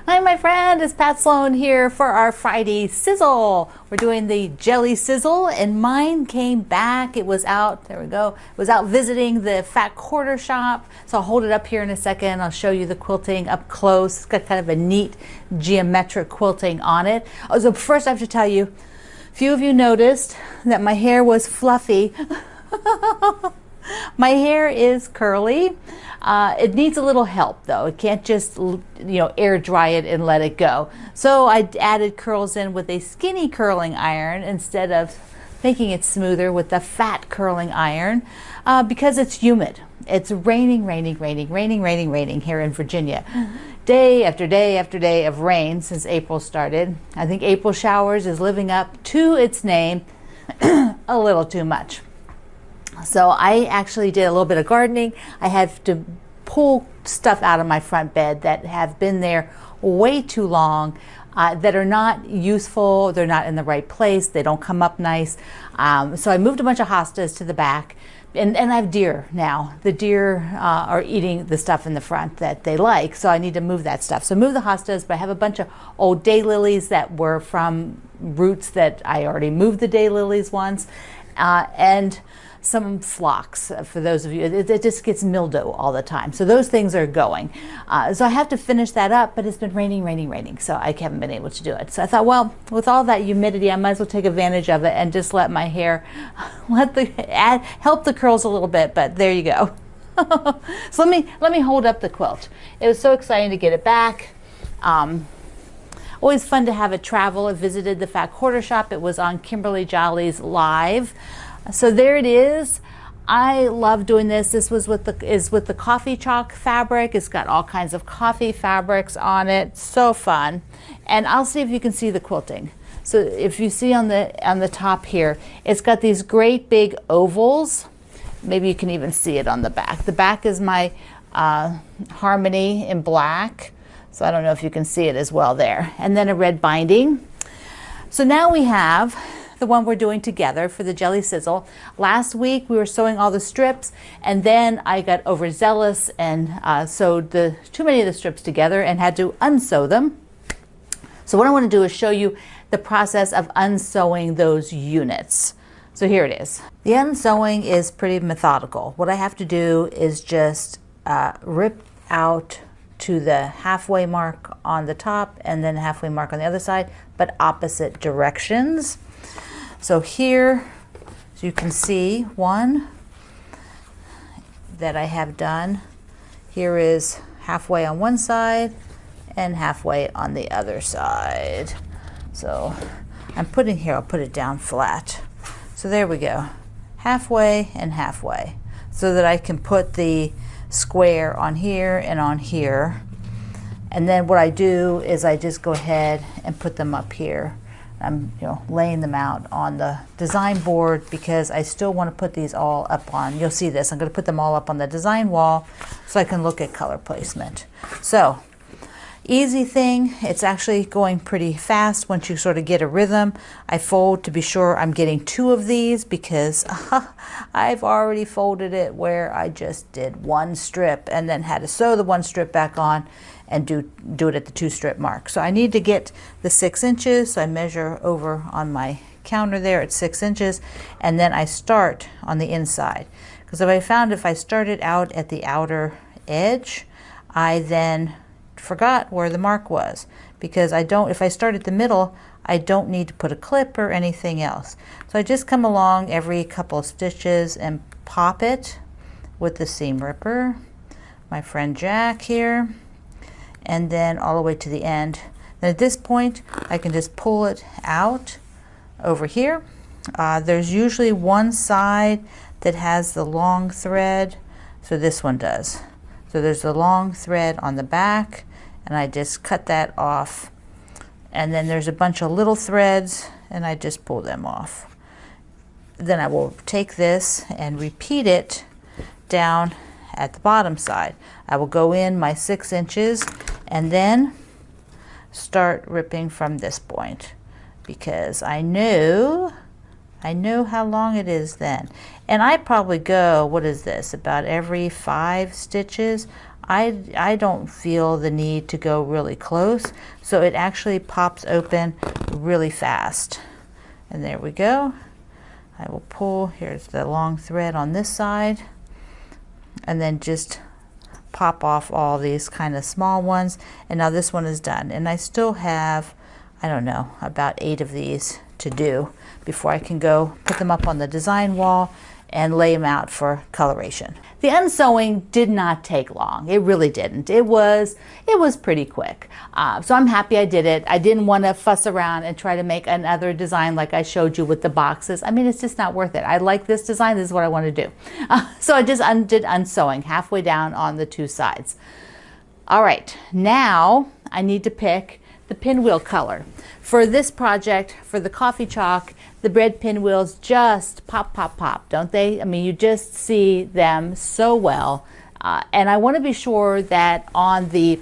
Hi, my friend, it's Pat Sloan here for our Friday Sizzle. We're doing the jelly sizzle, and mine came back. It was out, there we go, it was out visiting the fat quarter shop. So I'll hold it up here in a second. I'll show you the quilting up close. It's got kind of a neat geometric quilting on it. Oh, so first I have to tell you, a few of you noticed that my hair was fluffy. My hair is curly. It needs a little help though. It can't just, air dry it and let it go. So I added curls in with a skinny curling iron instead of making it smoother with the fat curling iron because it's humid. It's raining here in Virginia. Day after day after day of rain since April started. I think April showers is living up to its name a little too much. So I actually did a little bit of gardening. I have to pull stuff out of my front bed that have been there way too long, that are not useful, they're not in the right place, they don't come up nice. So I moved a bunch of hostas to the back, and I have deer now. The deer are eating the stuff in the front that they like, so I need to move that stuff. So move the hostas, but I have a bunch of old daylilies that were from roots that I already moved the daylilies once, and some phlox, for those of you, it just gets mildew all the time. So those things are going. So I have to finish that up, but it's been raining, so I haven't been able to do it. So I thought, well, with all that humidity, I might as well take advantage of it and just let my hair, help the curls a little bit, but there you go. So let me hold up the quilt. It was so exciting to get it back. Always fun to have it travel. I visited the Fat Quarter Shop. It was on Kimberly Jolly's Live. So there it is. I love doing this. This was with the coffee chalk fabric. It's got all kinds of coffee fabrics on it. So fun. And I'll see if you can see the quilting. So if you see on the top here, it's got these great big ovals. Maybe you can even see it on the back. The back is my harmony in black. So I don't know if you can see it as well there. And then a red binding. So now we have the one we're doing together for the jelly sizzle. Last week we were sewing all the strips, and then I got overzealous and sewed too many of the strips together and had to unsew them. So what I want to do is show you the process of unsewing those units. So here it is. The unsewing is pretty methodical. What I have to do is just rip out to the halfway mark on the top and then halfway mark on the other side, but opposite directions. So here, so you can see one that I have done. Here is halfway on one side and halfway on the other side. So I'm putting here, I'll put it down flat. So there we go, halfway and halfway, so that I can put the square on here and on here. And then what I do is I just go ahead and put them up here. I'm laying them out on the design board because I still want to put these all up on, you'll see this, I'm going to put them all up on the design wall so I can look at color placement. So easy thing, it's actually going pretty fast once you sort of get a rhythm. I fold to be sure I'm getting two of these because I've already folded it where I just did one strip and then had to sew the one strip back on and do it at the 2 strip mark. So I need to get the 6 inches, so I measure over on my counter there at 6 inches, and then I start on the inside. Because I found if I started out at the outer edge, I then forgot where the mark was. Because if I start at the middle, I don't need to put a clip or anything else. So I just come along every couple of stitches and pop it with the seam ripper. My friend Jack here. And then all the way to the end. Then at this point, I can just pull it out over here. There's usually one side that has the long thread, so this one does. So there's a long thread on the back, and I just cut that off. And then there's a bunch of little threads, and I just pull them off. Then I will take this and repeat it down at the bottom side. I will go in my 6 inches and then start ripping from this point because I know how long it is then. And I probably go, what is this, about every 5 stitches I don't feel the need to go really close, so it actually pops open really fast. And there we go. I will pull, here's the long thread on this side, and then just pop off all these kind of small ones. And now this one is done, and I still have, I don't know, about 8 of these to do before I can go put them up on the design wall and lay them out for coloration. The unsewing did not take long. It really didn't. It was pretty quick. So I'm happy I did it. I didn't want to fuss around and try to make another design like I showed you with the boxes. I mean, it's just not worth it. I like this design. This is what I want to do. So I just did unsewing halfway down on the 2 sides. All right, now I need to pick the pinwheel color. For this project, for the coffee chalk, the bread pinwheels just pop, pop, pop, don't they? I mean, you just see them so well. And I want to be sure that on the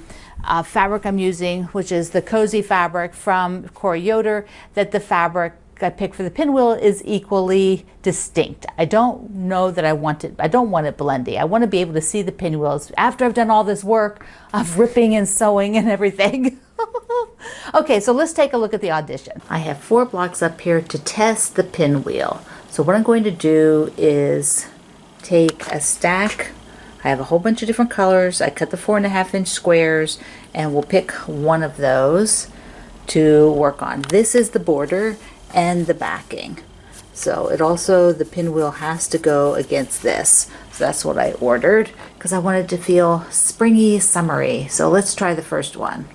fabric I'm using, which is the cozy fabric from Corey Yoder, that the fabric I picked for the pinwheel is equally distinct. I don't know that I want it blendy. I want to be able to see the pinwheels after I've done all this work of ripping and sewing and everything. Okay, so let's take a look at the audition. I have 4 blocks up here to test the pinwheel. So what I'm going to do is take a stack. I have a whole bunch of different colors. I cut the 4.5-inch squares, and we'll pick one of those to work on. This is the border and the backing. So it also, the pinwheel has to go against this. So that's what I ordered because I wanted to feel springy, summery. So let's try the first one.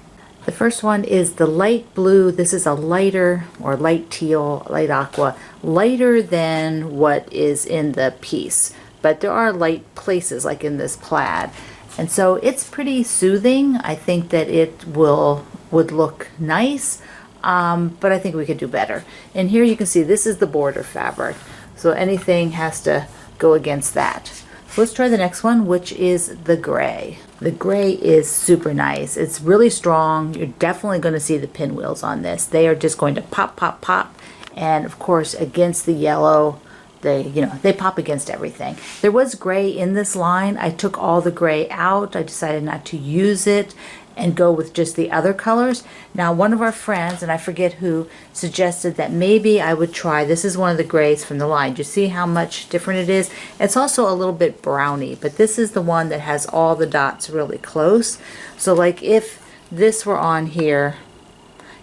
The first one is the light blue. This is a lighter, or light teal, light aqua, lighter than what is in the piece. But there are light places like in this plaid. And so it's pretty soothing. I think that it would look nice, but I think we could do better. And here you can see this is the border fabric. So anything has to go against that. So let's try the next one, which is the gray. The gray is super nice. It's really strong. You're definitely going to see the pinwheels on this. They are just going to pop, pop, pop. And of course, against the yellow, they pop against everything. There was gray in this line. I took all the gray out. I decided not to use it and go with just the other colors. Now, one of our friends, and I forget who, suggested that maybe I would try, this is one of the grays from the line. Do you see how much different it is? It's also a little bit browny, but this is the one that has all the dots really close. So like if this were on here,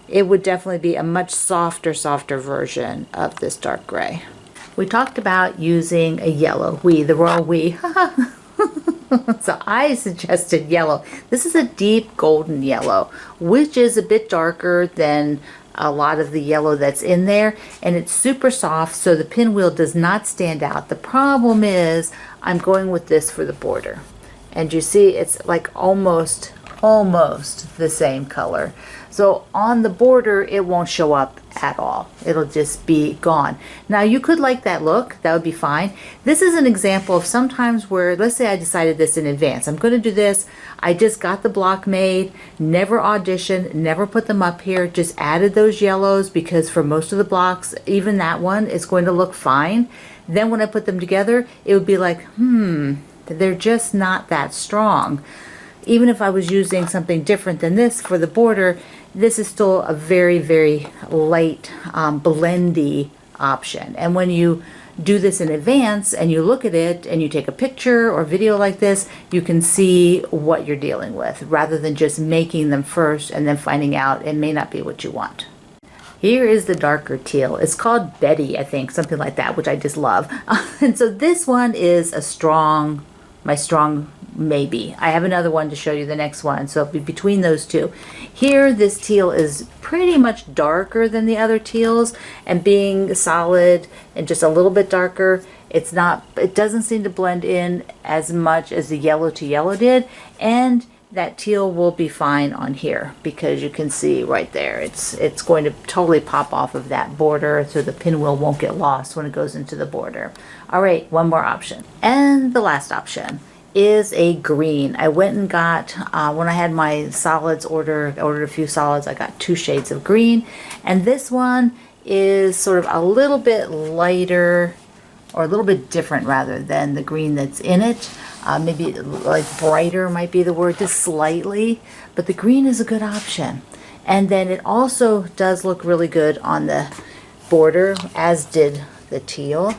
it would definitely be a much softer version of this dark gray. We talked about using a yellow, the royal we. So I suggested yellow. This is a deep golden yellow, which is a bit darker than a lot of the yellow that's in there, and it's super soft, so the pinwheel does not stand out. The problem is I'm going with this for the border, and you see it's like almost the same color. So on the border, it won't show up at all. It'll just be gone. Now you could like that look, that would be fine. This is an example of sometimes where, let's say I decided this in advance. I'm going to do this. I just got the block made, never auditioned, never put them up here, just added those yellows because for most of the blocks, even that one is going to look fine. Then when I put them together, it would be like, they're just not that strong. Even if I was using something different than this for the border, this is still a very, very light, blendy option. And when you do this in advance and you look at it and you take a picture or video like this, you can see what you're dealing with rather than just making them first and then finding out it may not be what you want. Here is the darker teal. It's called Betty, I think, something like that, which I just love. And so this one is my strong maybe. I have another one to show you, the next one, so it'll be between those two. Here, this teal is pretty much darker than the other teals, and being solid and just a little bit darker, it doesn't seem to blend in as much as the yellow to yellow did, and that teal will be fine on here because you can see right there, it's going to totally pop off of that border, so the pinwheel won't get lost when it goes into the border. All right, one more option. And the last option is a green. I went and got, when I had my solids ordered a few solids, I got 2 shades of green, and this one is sort of a little bit lighter or a little bit different rather than the green that's in it. Maybe like brighter might be the word, just slightly, but the green is a good option. And then it also does look really good on the border, as did the teal.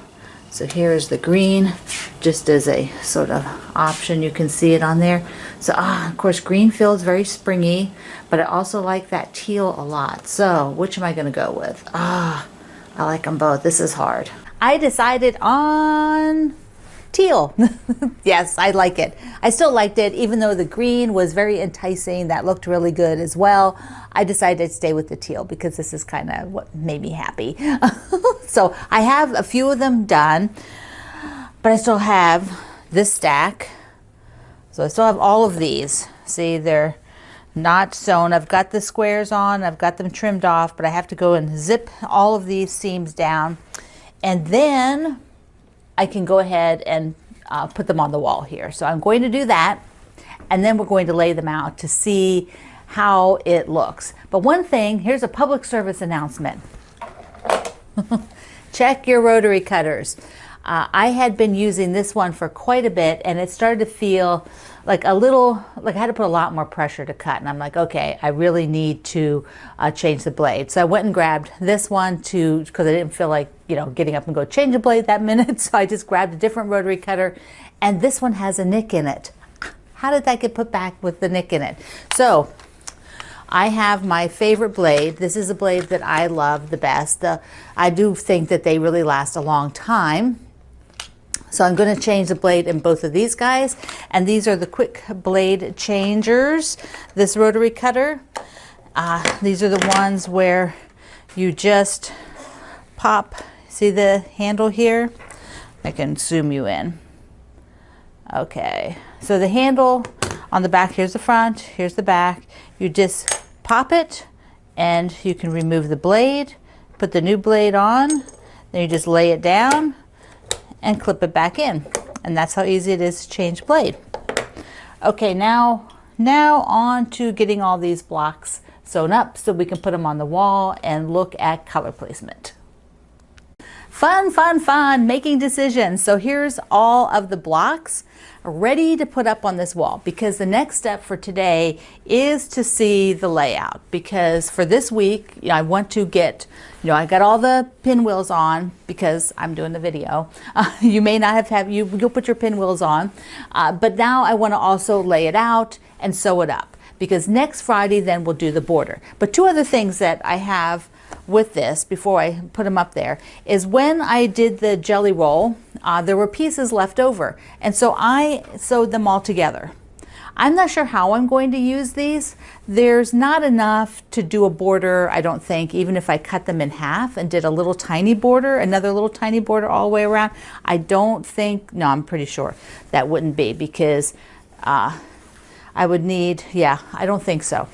So here's the green, just as a sort of option. You can see it on there. So, of course, green feels very springy, but I also like that teal a lot. So, which am I going to go with? I like them both. This is hard. I decided on teal. Yes, I like it. I still liked it, even though the green was very enticing. That looked really good as well. I decided to stay with the teal because this is kind of what made me happy. So I have a few of them done, but I still have this stack. So I still have all of these. See, they're not sewn. I've got the squares on, I've got them trimmed off, but I have to go and zip all of these seams down. And then I can go ahead and put them on the wall here. So I'm going to do that, and then we're going to lay them out to see how it looks. But one thing, here's a public service announcement. Check your rotary cutters. I had been using this one for quite a bit, and it started to feel like a little, like I had to put a lot more pressure to cut. And I'm like, okay, I really need to change the blade. So I went and grabbed this one because I didn't feel like, getting up and go change the blade that minute. So I just grabbed a different rotary cutter, and this one has a nick in it. How did that get put back with the nick in it? So I have my favorite blade. This is a blade that I love the best. I do think that they really last a long time. So I'm going to change the blade in both of these guys. And these are the quick blade changers. This rotary cutter. These are the ones where you just pop. See the handle here? I can zoom you in. Okay. So the handle on the back, here's the front, here's the back. You just pop it and you can remove the blade, put the new blade on, then you just lay it down and clip it back in. And that's how easy it is to change blade. Okay, now on to getting all these blocks sewn up so we can put them on the wall and look at color placement. Fun, fun, fun, making decisions. So here's all of the blocks ready to put up on this wall, because the next step for today is to see the layout. Because for this week, I want to get, I got all the pinwheels on because I'm doing the video. You may not have you'll put your pinwheels on, but now I want to also lay it out and sew it up, because next Friday then we'll do the border. But two other things that I have with this before I put them up there is when I did the jelly roll, there were pieces left over, and so I sewed them all together. I'm not sure how I'm going to use these. There's not enough to do a border, I don't think, even if I cut them in half and did a little tiny border, another little tiny border all the way around. I don't think, no, I'm pretty sure that wouldn't be, because I would need, I don't think so.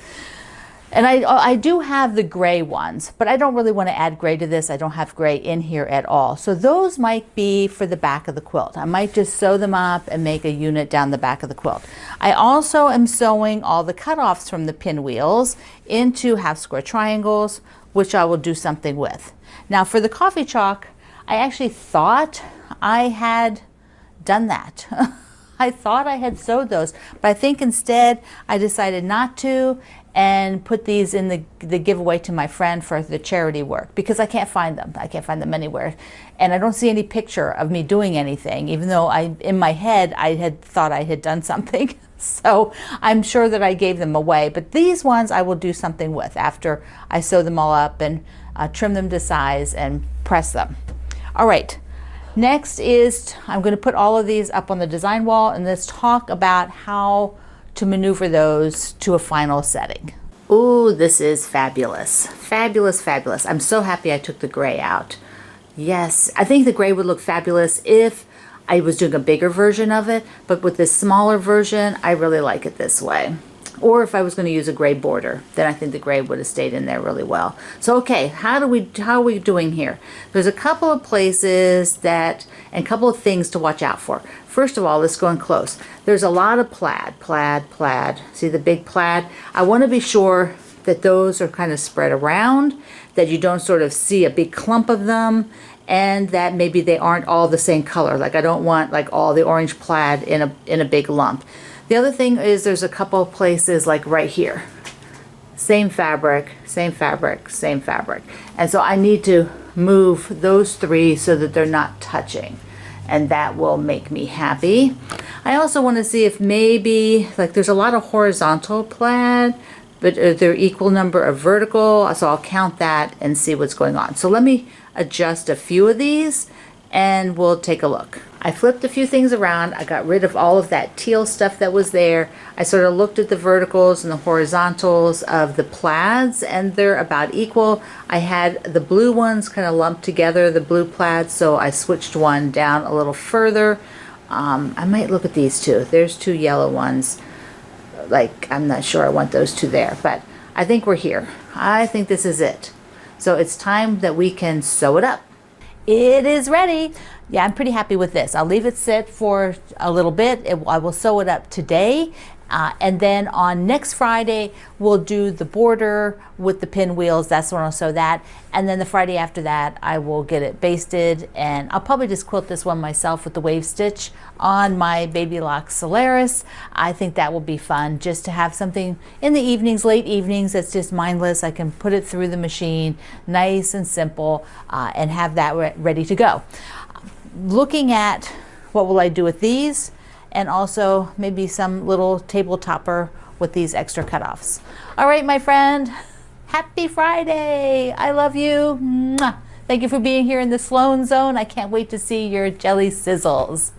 And I do have the gray ones, but I don't really want to add gray to this. I don't have gray in here at all. So those might be for the back of the quilt. I might just sew them up and make a unit down the back of the quilt. I also am sewing all the cutoffs from the pinwheels into half square triangles, which I will do something with. Now for the coffee chalk, I actually thought I had done that. I thought I had sewed those, but I think instead I decided not to, and put these in the giveaway to my friend for the charity work, because I can't find them. I can't find them anywhere. And I don't see any picture of me doing anything, even though in my head I had thought I had done something. So I'm sure that I gave them away. But these ones I will do something with after I sew them all up and trim them to size and press them. All right. Next is I'm going to put all of these up on the design wall, and let's talk about how to maneuver those to a final setting. Ooh, this is fabulous. Fabulous, fabulous. I'm so happy I took the gray out. Yes, I think the gray would look fabulous if I was doing a bigger version of it, but with this smaller version, I really like it this way. Or if I was going to use a gray border, then I think the gray would have stayed in there really well. So okay, how are we doing here? There's a couple of places and a couple of things to watch out for. First of all, let's go in close. There's a lot of plaid. See the big plaid? I want to be sure that those are kind of spread around, that you don't sort of see a big clump of them, and that maybe they aren't all the same color. Like I don't want like all the orange plaid in a big lump. The other thing is there's a couple of places like right here. Same fabric, same fabric, same fabric. And so I need to move those three so that they're not touching. And that will make me happy. I also want to see if maybe, like there's a lot of horizontal plaid, but are there equal number of vertical? So I'll count that and see what's going on. So let me adjust a few of these and we'll take a look. I flipped a few things around. I got rid of all of that teal stuff that was there. I sort of looked at the verticals and the horizontals of the plaids, and they're about equal. I had the blue ones kind of lumped together, the blue plaids, so I switched one down a little further. I might look at these two. There's two yellow ones. Like, I'm not sure I want those two there, but I think we're here. I think this is it. So it's time that we can sew it up. It is ready. Yeah, I'm pretty happy with this. I'll leave it sit for a little bit. I will sew it up today. And then on next Friday, we'll do the border with the pinwheels. That's when I'll sew that. And then the Friday after that, I will get it basted. And I'll probably just quilt this one myself with the wave stitch on my Baby Lock Solaris. I think that will be fun just to have something in the evenings, late evenings, that's just mindless. I can put it through the machine, nice and simple, and have that ready to go. Looking at what will I do with these, and also maybe some little table topper with these extra cutoffs. All right, my friend, happy Friday. I love you. Mwah. Thank you for being here in the Sloan Zone. I can't wait to see your jelly sizzles.